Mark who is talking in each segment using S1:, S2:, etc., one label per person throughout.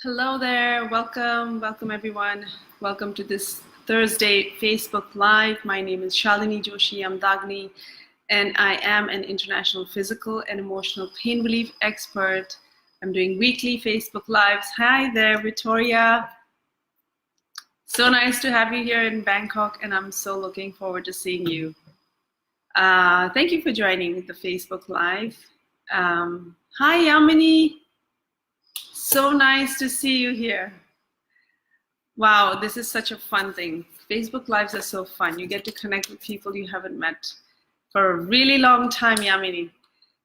S1: Hello there, welcome everyone. Welcome to this Thursday Facebook Live. My name is Shalini Joshi Amdagni, and I am an international physical and emotional pain relief expert. I'm doing weekly Facebook Lives. Hi there, Victoria. So nice to have you here in Bangkok, and I'm so looking forward to seeing you. Thank you for joining the Facebook Live. Hi, Yamini. So nice to see you here. Wow, this is such a fun thing. Facebook Lives are so fun. You get to connect with people you haven't met for a really long time, Yamini.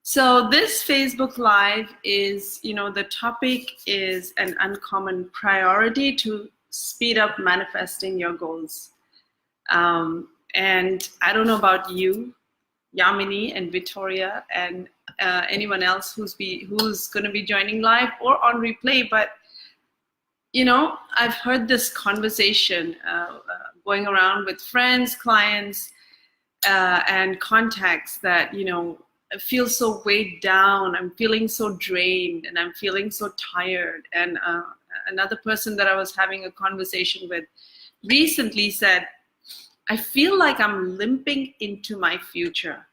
S1: So this Facebook Live is, the topic is an uncommon priority to speed up manifesting your goals. And I don't know about you, Yamini and Victoria, and anyone else who's going to be joining live or on replay, but I've heard this conversation going around with friends, clients, and contacts that I feel so weighed down, I'm feeling so drained, and I'm feeling so tired. And another person that I was having a conversation with recently said, I feel like I'm limping into my future.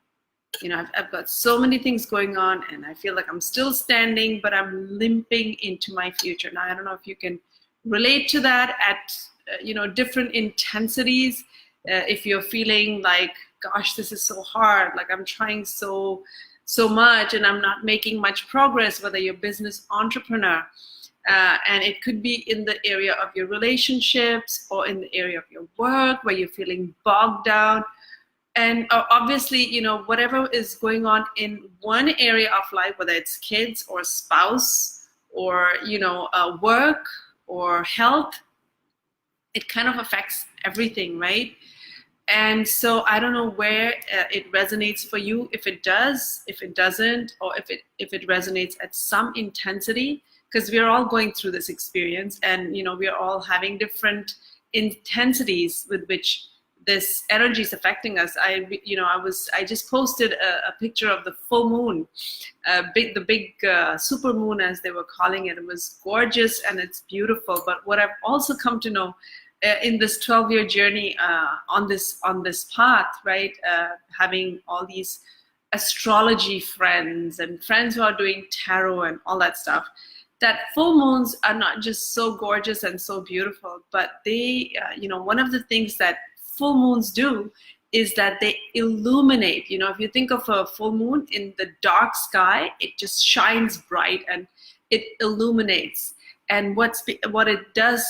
S1: I've got so many things going on, and I feel like I'm still standing, but I'm limping into my future. Now, I don't know if you can relate to that at different intensities. If you're feeling like, gosh, this is so hard, like I'm trying so much and I'm not making much progress, whether you're a business entrepreneur, and it could be in the area of your relationships or in the area of your work where you're feeling bogged down. And obviously, whatever is going on in one area of life, whether it's kids or spouse or, work or health, it kind of affects everything, right? And so I don't know where it resonates for you, if it does, if it doesn't, or if it resonates at some intensity, because we're all going through this experience, and we're all having different intensities with which this energy is affecting us. I just posted a picture of the full moon, the big super moon, as they were calling it. It was gorgeous and it's beautiful. But what I've also come to know in this 12-year journey on this path, right? Having all these astrology friends and friends who are doing tarot and all that stuff, that full moons are not just so gorgeous and so beautiful, but they, one of the things that full moons do is that they illuminate. If you think of a full moon in the dark sky, it just shines bright and it illuminates. And what it does,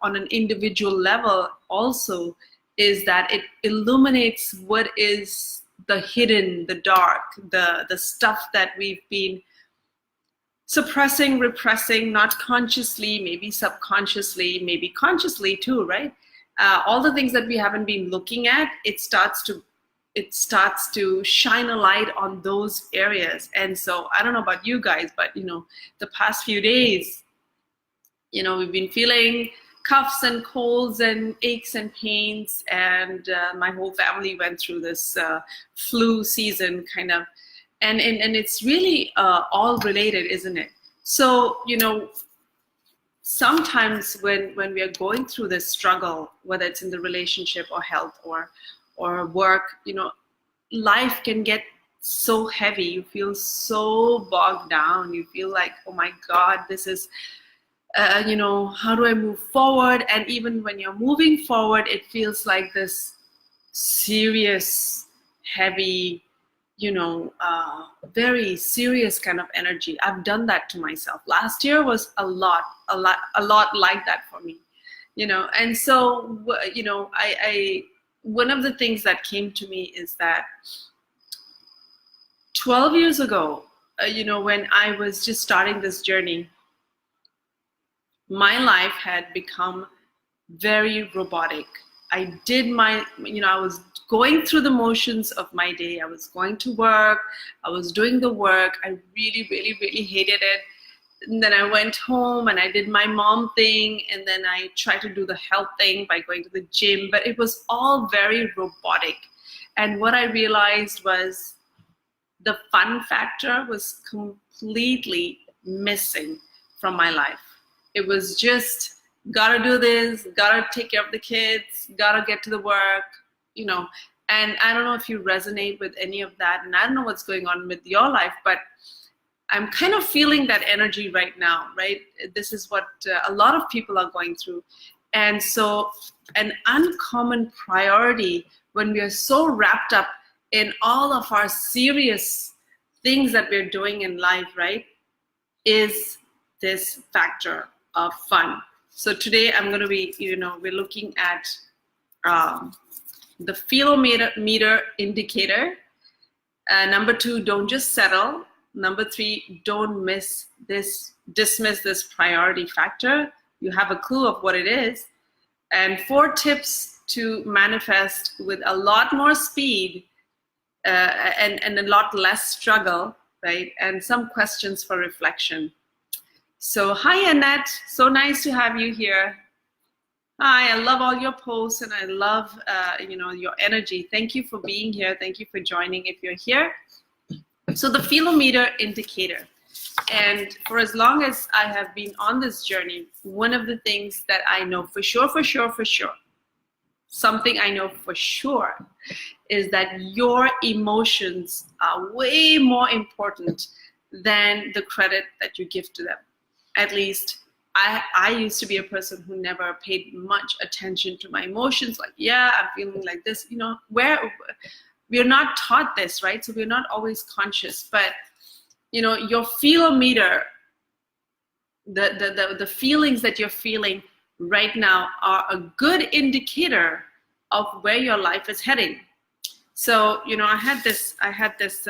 S1: on an individual level also, is that it illuminates what is the hidden, the dark, the stuff that we've been suppressing, repressing, not consciously, maybe subconsciously, maybe consciously too, right? All the things that we haven't been looking at, it starts to shine a light on those areas. And so I don't know about you guys, but the past few days, we've been feeling coughs and colds and aches and pains, and my whole family went through this flu season kind of, and it's really all related, isn't it? So sometimes when we are going through this struggle, whether it's in the relationship or health or work, life can get so heavy. You feel so bogged down. You feel like, oh my God, this is, how do I move forward? And even when you're moving forward, it feels like this serious, heavy, very serious kind of energy. I've done that to myself. Last year was a lot like that for me, and so, I one of the things that came to me is that 12 years ago, when I was just starting this journey, my life had become very robotic. I was going through the motions of my day. I was going to work. I was doing the work. I really, really, really hated it. And then I went home and I did my mom thing. And then I tried to do the health thing by going to the gym. But it was all very robotic. And what I realized was the fun factor was completely missing from my life. It was just, gotta do this, gotta take care of the kids, gotta get to the work, you know. And I don't know if you resonate with any of that, and I don't know what's going on with your life, but I'm kind of feeling that energy right now, right? This is what a lot of people are going through. And so an uncommon priority when we are so wrapped up in all of our serious things that we're doing in life, right, is this factor of fun. So today I'm going to be, we're looking at the philometer indicator. Number 2, don't just settle. Number 3, don't dismiss this priority factor. You have a clue of what it is. And 4 tips to manifest with a lot more speed and a lot less struggle, right? And some questions for reflection. So hi, Annette. So nice to have you here. Hi, I love all your posts and I love your energy. Thank you for being here. Thank you for joining if you're here. So the philometer indicator. And for as long as I have been on this journey, one of the things that I know for sure, something I know for sure, is that your emotions are way more important than the credit that you give to them. At least I used to be a person who never paid much attention to my emotions. Like, yeah, I'm feeling like this, we're not taught this, right? So we're not always conscious, but your philometer, the feelings that you're feeling right now are a good indicator of where your life is heading. So, I had this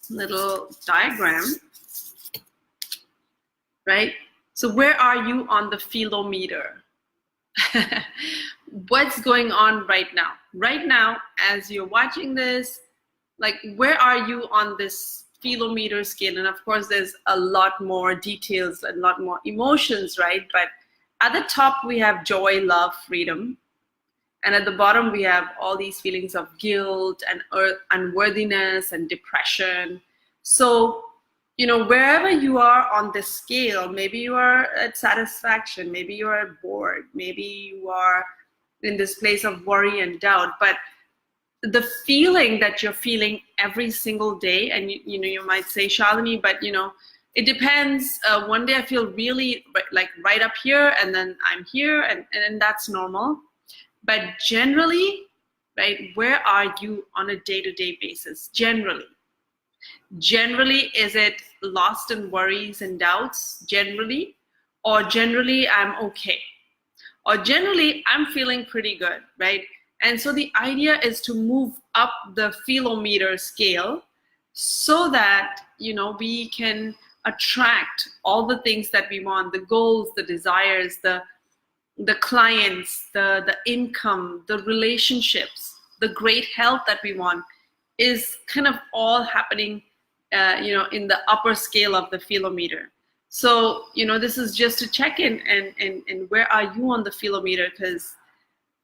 S1: little diagram, right? So where are you on the philometer? What's going on right now? Right now, as you're watching this, like, where are you on this philometer scale? And of course, there's a lot more details and a lot more emotions, right? But at the top, we have joy, love, freedom. And at the bottom, we have all these feelings of guilt and unworthiness and depression. So, wherever you are on this scale, maybe you are at satisfaction, maybe you are bored, maybe you are in this place of worry and doubt, but the feeling that you're feeling every single day, and you might say, Shalini, but it depends. One day I feel really like right up here, and then I'm here, and that's normal. But generally, right, where are you on a day-to-day basis? Generally, is it lost in worries and doubts? Generally, or generally I'm okay, or generally I'm feeling pretty good, right? And so the idea is to move up the philometer scale so that, we can attract all the things that we want, the goals, the desires, the clients, the income, the relationships, the great health that we want is kind of all happening, in the upper scale of the philometer. So, this is just to check in and where are you on the philometer, because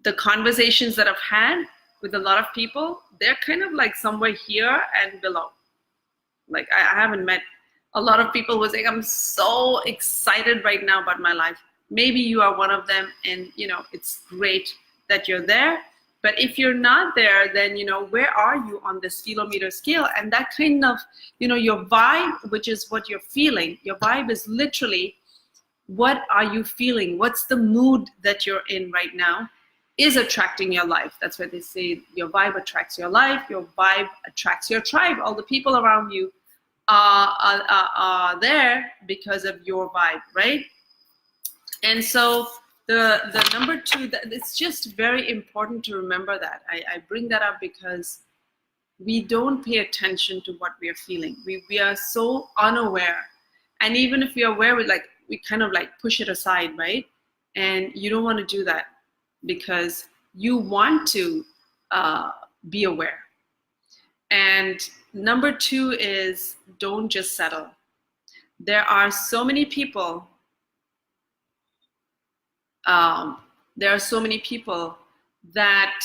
S1: the conversations that I've had with a lot of people, they're kind of like somewhere here and below. Like, I haven't met a lot of people who say, I'm so excited right now about my life. Maybe you are one of them, and it's great that you're there. But if you're not there, then where are you on this philometer scale? And that kind of, your vibe, which is what you're feeling. Your vibe is literally, what are you feeling? What's the mood that you're in right now is attracting your life. That's why they say your vibe attracts your life. Your vibe attracts your tribe. All the people around you are there because of your vibe, right? And so the number 2, it's just very important to remember that. I bring that up because we don't pay attention to what we are feeling. We are so unaware. And even if we are aware, we kind of like push it aside, right? And you don't want to do that because you want to be aware. And number 2 is, don't just settle. There are so many people that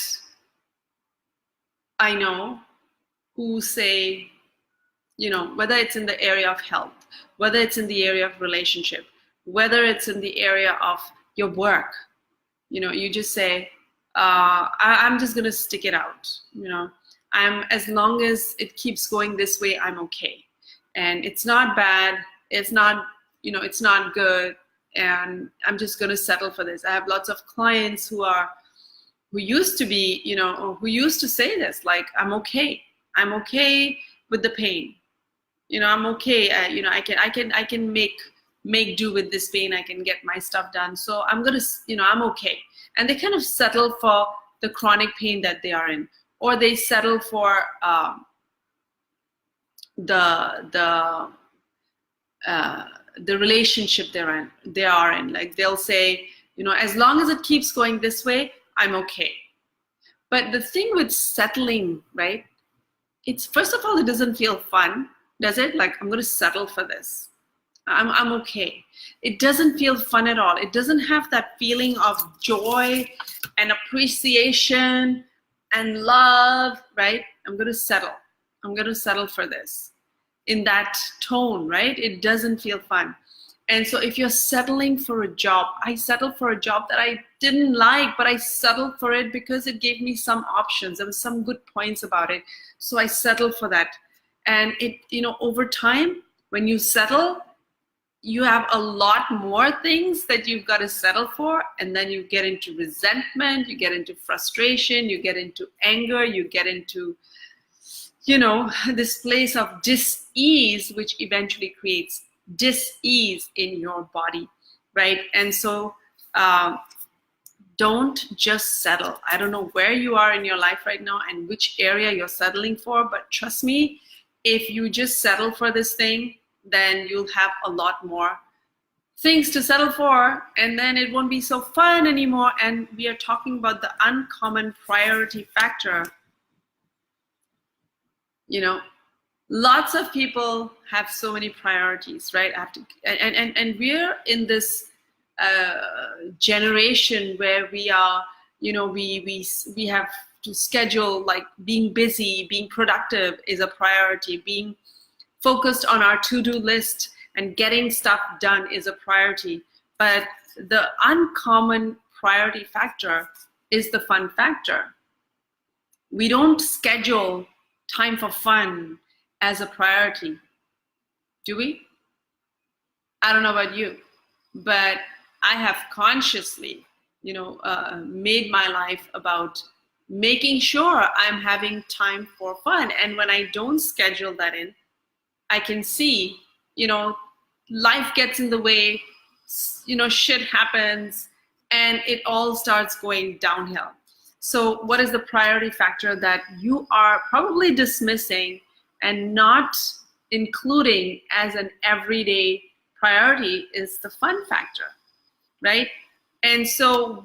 S1: I know who say, whether it's in the area of health, whether it's in the area of relationship, whether it's in the area of your work. You just say, I'm just going to stick it out. As long as it keeps going this way, I'm okay. And it's not bad. It's not, it's not good. And I'm just going to settle for this. I have lots of clients who used to be, who used to say this, like, I'm okay. I'm okay with the pain. I'm okay. I can make do with this pain. I can get my stuff done. So I'm going to, I'm okay. And they kind of settle for the chronic pain that they are in, or they settle for the relationship they are in. Like, they'll say, as long as it keeps going this way, I'm okay. But the thing with settling, right? It's, first of all, it doesn't feel fun, does it? Like, I'm going to settle for this. I'm okay. It doesn't feel fun at all. It doesn't have that feeling of joy and appreciation and love, right? I'm going to settle. I'm going to settle for this. In that tone, right? It doesn't feel fun. And so if you're settling for a job, I settled for a job that I didn't like, but I settled for it because it gave me some options. There were some good points about it. So I settled for that. And it, over time, when you settle, you have a lot more things that you've got to settle for. And then you get into resentment, you get into frustration, you get into anger, you get into, this place of dis-ease, which eventually creates dis-ease in your body, right? And so don't just settle. I don't know where you are in your life right now and which area you're settling for, but trust me, if you just settle for this thing, then you'll have a lot more things to settle for, and then it won't be so fun anymore. And we are talking about the uncommon priority factor. Lots of people have so many priorities, right? And we're in this generation where we are, we have to schedule, like, being busy, being productive is a priority, being focused on our to-do list and getting stuff done is a priority. But the uncommon priority factor is the fun factor. We don't schedule time for fun as a priority, do we? I don't know about you, but I have consciously, made my life about making sure I'm having time for fun. And when I don't schedule that in, I can see, life gets in the way, shit happens, and it all starts going downhill. So what is the priority factor that you are probably dismissing and not including as an everyday priority is the fun factor, right? And so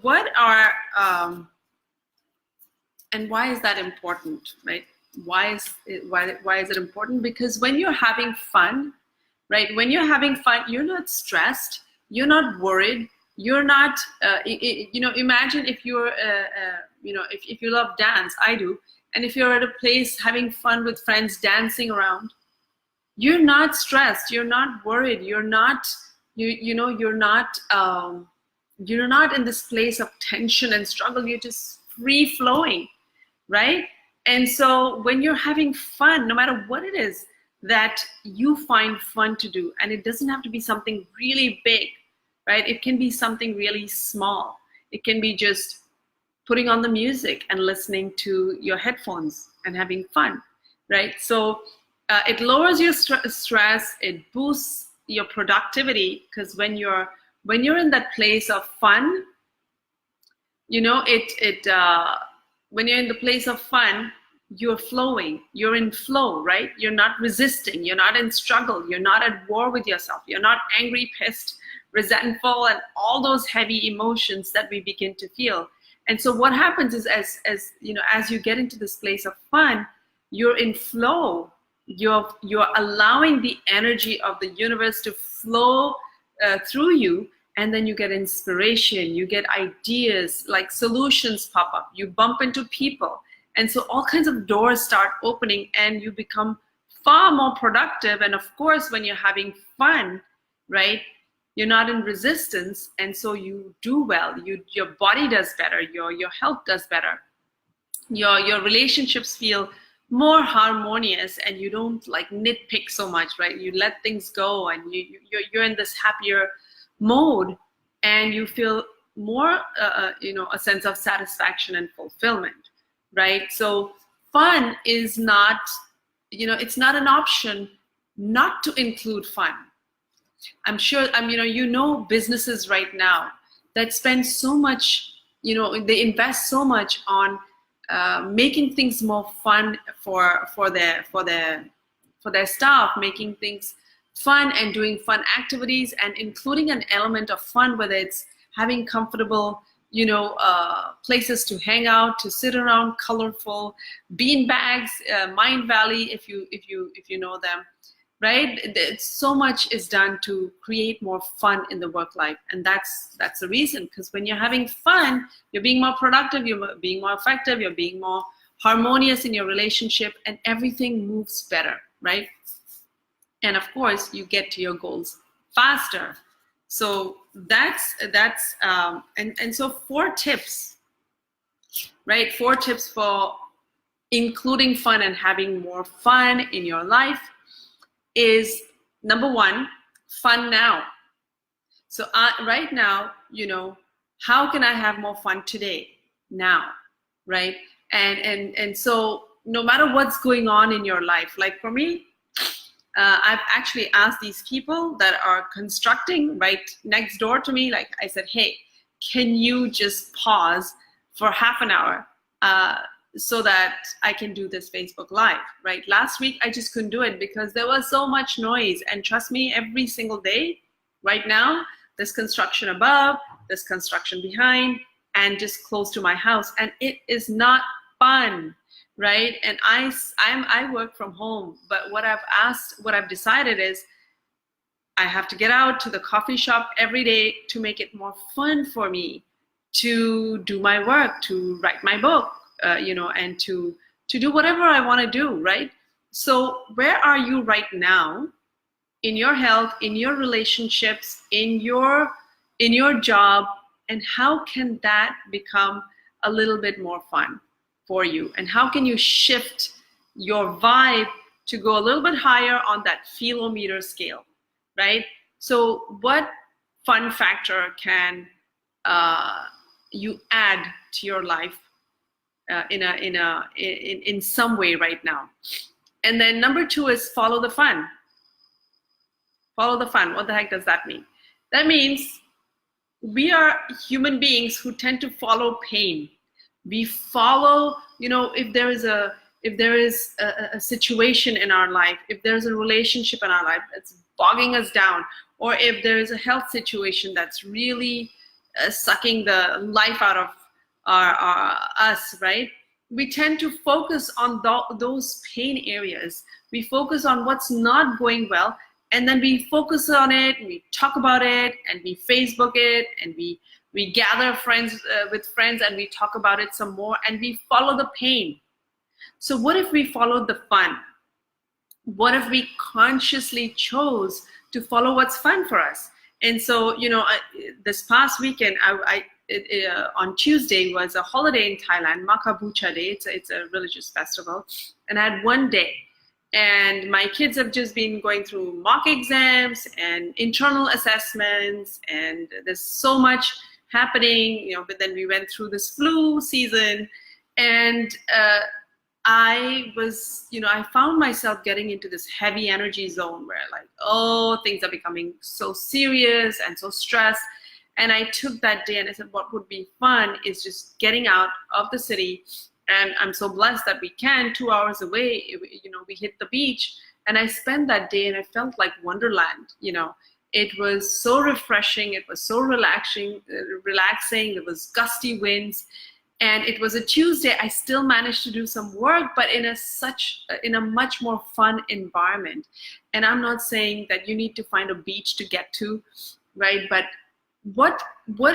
S1: and why is that important, right? Why is it important? Because when you're having fun, right? When you're having fun, you're not stressed, you're not worried, you're not, imagine if you're, if you love dance, I do, and if you're at a place having fun with friends dancing around, you're not stressed, you're not worried, you're not, you're not in this place of tension and struggle, you're just free flowing, right? And so when you're having fun, no matter what it is that you find fun to do, and it doesn't have to be something really big, right? It can be something really small. It can be just putting on the music and listening to your headphones and having fun, right? So it lowers your stress, it boosts your productivity, because when you're in that place of fun, when you're in the place of fun, you're flowing, you're in flow, right? You're not resisting, you're not in struggle, you're not at war with yourself, you're not angry, pissed, resentful, and all those heavy emotions that we begin to feel. And so what happens is, as you get into this place of fun, you're in flow, you're allowing the energy of the universe to flow through you, and then you get inspiration, you get ideas, like solutions pop up, you bump into people. And so all kinds of doors start opening and you become far more productive. And of course, when you're having fun, right, you're not in resistance, and so you do well. Your body does better, your health does better, your relationships feel more harmonious, and you don't like nitpick so much, right? You let things go, and you're in this happier mode, and you feel more a sense of satisfaction and fulfillment, right? So fun is not, it's not an option not to include fun. I'm sure, businesses right now that spend so much, they invest so much on making things more fun for their staff, making things fun and doing fun activities and including an element of fun, whether it's having comfortable, places to hang out, to sit around, colorful bean bags, Mind Valley, if you know them. Right? So much is done to create more fun in the work life. And that's the reason, because when you're having fun, you're being more productive, you're being more effective, you're being more harmonious in your relationship, and everything moves better, right? And of course, you get to your goals faster. So that's and so 4 tips, right? 4 tips for including fun and having more fun in your life is, number 1, fun now. So right now, how can I have more fun today, now, right? And so no matter what's going on in your life, like for me, I've actually asked these people that are constructing right next door to me, like I said, hey, can you just pause for half an hour so that I can do this Facebook Live, right? Last week, I just couldn't do it because there was so much noise. And trust me, every single day, right now, there's construction above, there's construction behind, and just close to my house. And it is not fun, right? And I work from home, but what I've decided is I have to get out to the coffee shop every day to make it more fun for me to do my work, to write my book, and to do whatever I want to do, right? So where are you right now in your health, in your relationships, in your job, and how can that become a little bit more fun for you? And how can you shift your vibe to go a little bit higher on that feelometer scale, right? So what fun factor can you add to your life in some way right now? And then number 2 is follow the fun. Follow the fun. What the heck does that mean? That means we are human beings who tend to follow pain. We follow, if there is a situation in our life, if there's a relationship in our life that's bogging us down, or if there is a health situation that's really sucking the life out of us, right? We tend to focus on those pain areas. We focus on what's not going well, and then we focus on it, we talk about it, and we Facebook it, and we gather with friends, and we talk about it some more, and we follow the pain. So what if we followed the fun? What if we consciously chose to follow what's fun for us? And so, this past weekend, on Tuesday was a holiday in Thailand, Makabucha Day. It's a religious festival, and I had one day. And my kids have just been going through mock exams and internal assessments, and there's so much happening, but then we went through this flu season, and I found myself getting into this heavy energy zone where things are becoming so serious and so stressed. And I took that day and I said, what would be fun is just getting out of the city. And I'm so blessed that we can, 2 hours away, we hit the beach. And I spent that day and I felt like Wonderland. It was so refreshing. It was so relaxing. It was gusty winds. And it was a Tuesday. I still managed to do some work, but in a much more fun environment. And I'm not saying that you need to find a beach to get to, right? But what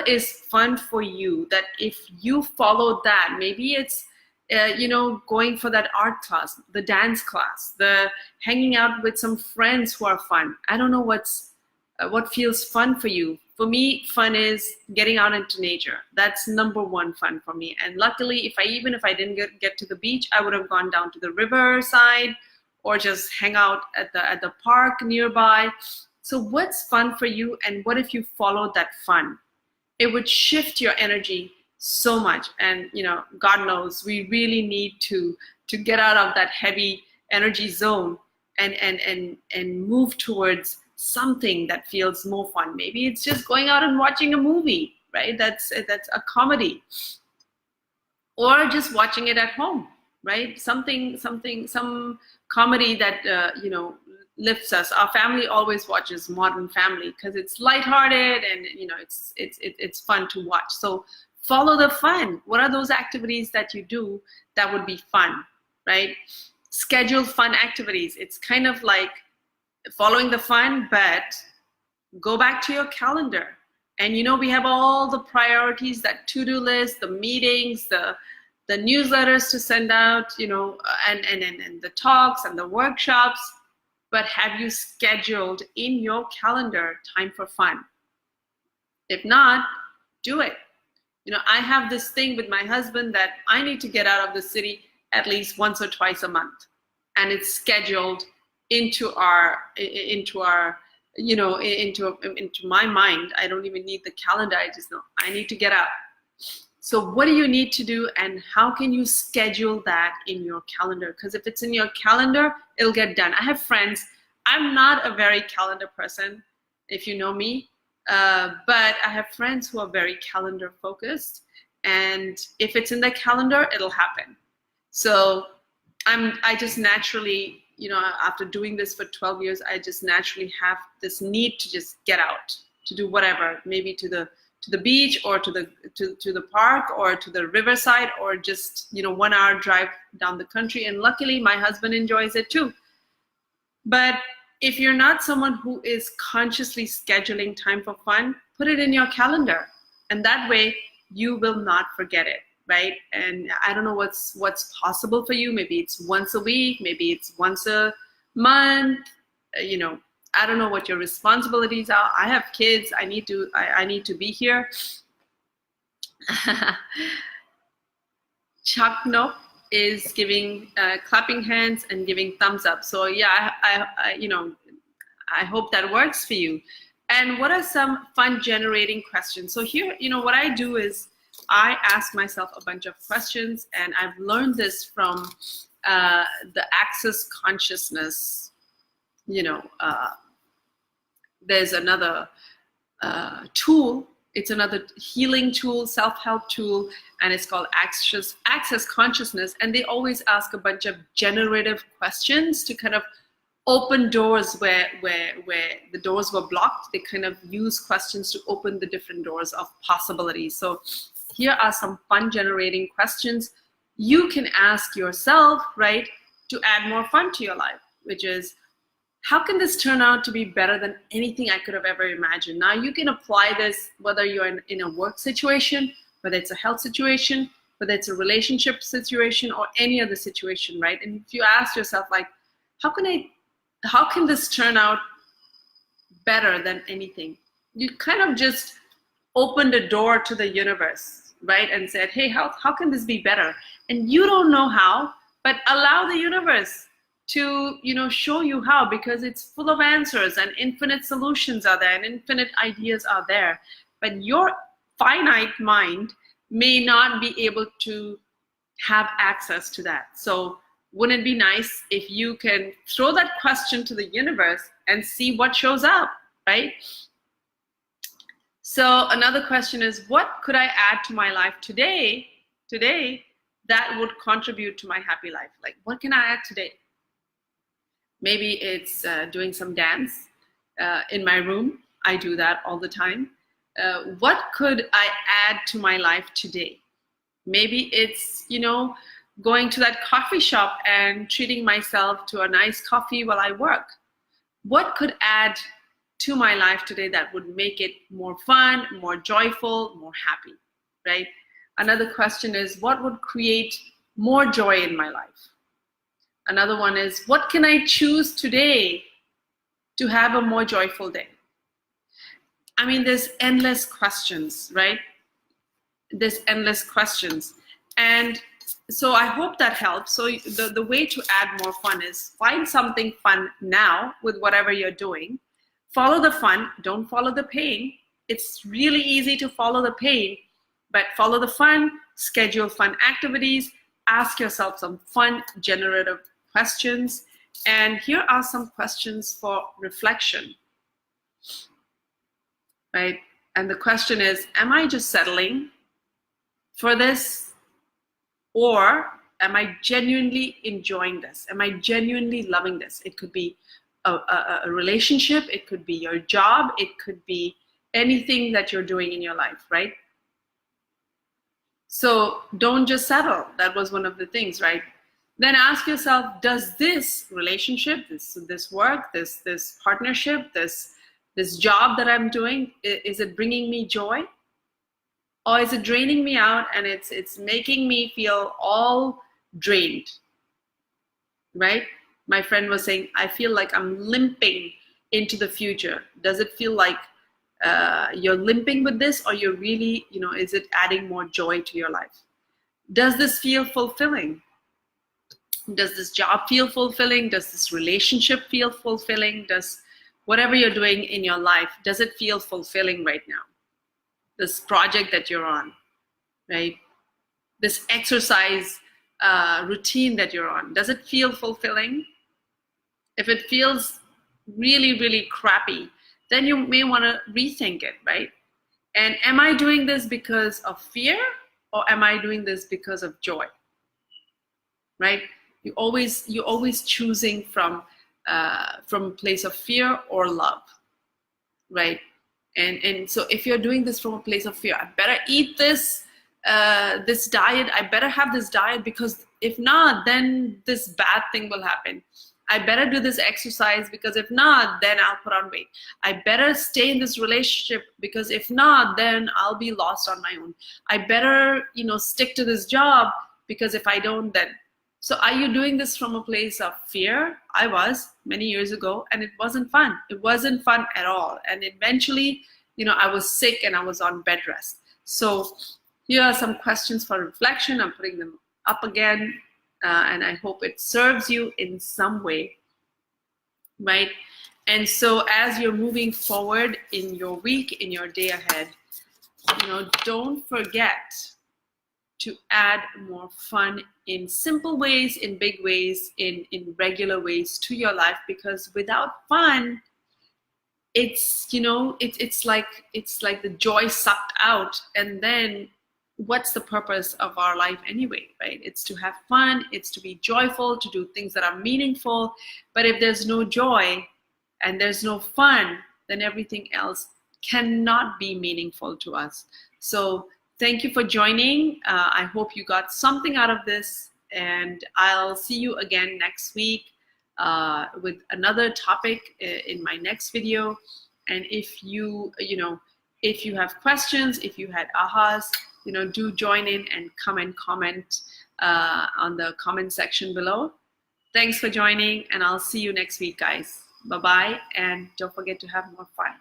S1: is fun for you, that if you follow that, maybe it's going for that art class, the dance class, the hanging out with some friends who are fun. I don't know what feels fun for you. For me, fun is getting out into nature. That's number one fun for me. And luckily, even if I didn't get to the beach, I would have gone down to the riverside or just hang out at the park nearby. So what's fun for you, and what if you followed that fun? It would shift your energy so much. And God knows we really need to get out of that heavy energy zone and move towards something that feels more fun. Maybe it's just going out and watching a movie, right? That's a comedy, or just watching it at home, right? Some comedy that lifts us. Our family always watches Modern Family because it's lighthearted and it's fun to watch. So follow the fun. What are those activities that you do that would be fun, right? Schedule fun activities. It's kind of like following the fun, but go back to your calendar. And we have all the priorities, that to-do list, the meetings, the newsletters to send out, and the talks and the workshops. But have you scheduled in your calendar time for fun? If not, do it. I have this thing with my husband that I need to get out of the city at least once or twice a month, and it's scheduled into my mind. I don't even need the calendar. I just know I need to get out. So what do you need to do, and how can you schedule that in your calendar? Because if it's in your calendar, it'll get done. I have friends. I'm not a very calendar person, if you know me, but I have friends who are very calendar focused, and if it's in the calendar, it'll happen. So I just naturally, after doing this for 12 years, I just naturally have this need to just get out, to do whatever, maybe to the beach, or to the park, or to the riverside, or just 1 hour drive down the country. And luckily my husband enjoys it too. But if you're not someone who is consciously scheduling time for fun, put it in your calendar, and that way you will not forget it, right? And I don't know what's possible for you. Maybe it's once a week, maybe it's once a month. I don't know what your responsibilities are. I have kids. I need to be here. Chuck Nope is giving clapping hands and giving thumbs up. So yeah, I hope that works for you. And what are some fun generating questions? So here, what I do is I ask myself a bunch of questions, and I've learned this from the Access Consciousness. There's another tool. It's another healing tool, self-help tool, and it's called Access Consciousness. And they always ask a bunch of generative questions to kind of open doors where the doors were blocked. They kind of use questions to open the different doors of possibilities. So here are some fun generating questions you can ask yourself, right, to add more fun to your life, which is, how can this turn out to be better than anything I could have ever imagined? Now you can apply this whether you're in a work situation, whether it's a health situation, whether it's a relationship situation, or any other situation, right? And if you ask yourself, like, how can this turn out better than anything? You kind of just opened a door to the universe, right? And said, hey, how can this be better? And you don't know how, but allow the universe to show you how, because it's full of answers and infinite solutions are there and infinite ideas are there. But your finite mind may not be able to have access to that. So wouldn't it be nice if you can throw that question to the universe and see what shows up, right? So another question is, what could I add to my life today that would contribute to my happy life? Like, what can I add today? Maybe it's doing some dance in my room. I do that all the time. What could I add to my life today? Maybe it's, going to that coffee shop and treating myself to a nice coffee while I work. What could add to my life today that would make it more fun, more joyful, more happy, right? Another question is, what would create more joy in my life? Another one is, what can I choose today to have a more joyful day? I mean, there's endless questions, right? There's endless questions. And so I hope that helps. So the way to add more fun is find something fun now with whatever you're doing. Follow the fun, don't follow the pain. It's really easy to follow the pain, but follow the fun, schedule fun activities, ask yourself some fun generative questions. And here are some questions for reflection, right? And the question is, am I just settling for this? Or am I genuinely enjoying this? Am I genuinely loving this? It could be a relationship, it could be your job, it could be anything that you're doing in your life, right? So don't just settle. That was one of the things, right? Then ask yourself, does this relationship, this work, this partnership, this job that I'm doing, is it bringing me joy? Or is it draining me out and it's making me feel all drained, right? My friend was saying, I feel like I'm limping into the future. Does it feel like you're limping with this, or you're really, is it adding more joy to your life? Does this feel fulfilling? Does this job feel fulfilling? Does this relationship feel fulfilling? Does whatever you're doing in your life, does it feel fulfilling right now? This project that you're on, right? This exercise routine that you're on, does it feel fulfilling? If it feels really, really crappy, then you may want to rethink it, right? And am I doing this because of fear, or am I doing this because of joy, right? You're always choosing from a place of fear or love, right? And so if you're doing this from a place of fear, I better eat this diet, I better have this diet, because if not, then this bad thing will happen. I better do this exercise, because if not, then I'll put on weight. I better stay in this relationship, because if not, then I'll be lost on my own. I better, stick to this job, because if I don't, then. So are you doing this from a place of fear? I was many years ago, and it wasn't fun. It wasn't fun at all. And eventually, I was sick and I was on bed rest. So here are some questions for reflection. I'm putting them up again, and I hope it serves you in some way, right? And so as you're moving forward in your week, in your day ahead, don't forget to add more fun in simple ways, in big ways, in regular ways to your life, because without fun, it's like the joy sucked out, and then what's the purpose of our life anyway, right? It's to have fun, it's to be joyful, to do things that are meaningful. But if there's no joy and there's no fun, then everything else cannot be meaningful to us. So thank you for joining. I hope you got something out of this, and I'll see you again next week with another topic in my next video. And if you have questions, if you had ahas, do join in and come and comment on the comment section below. Thanks for joining, and I'll see you next week, guys. Bye-bye, and don't forget to have more fun.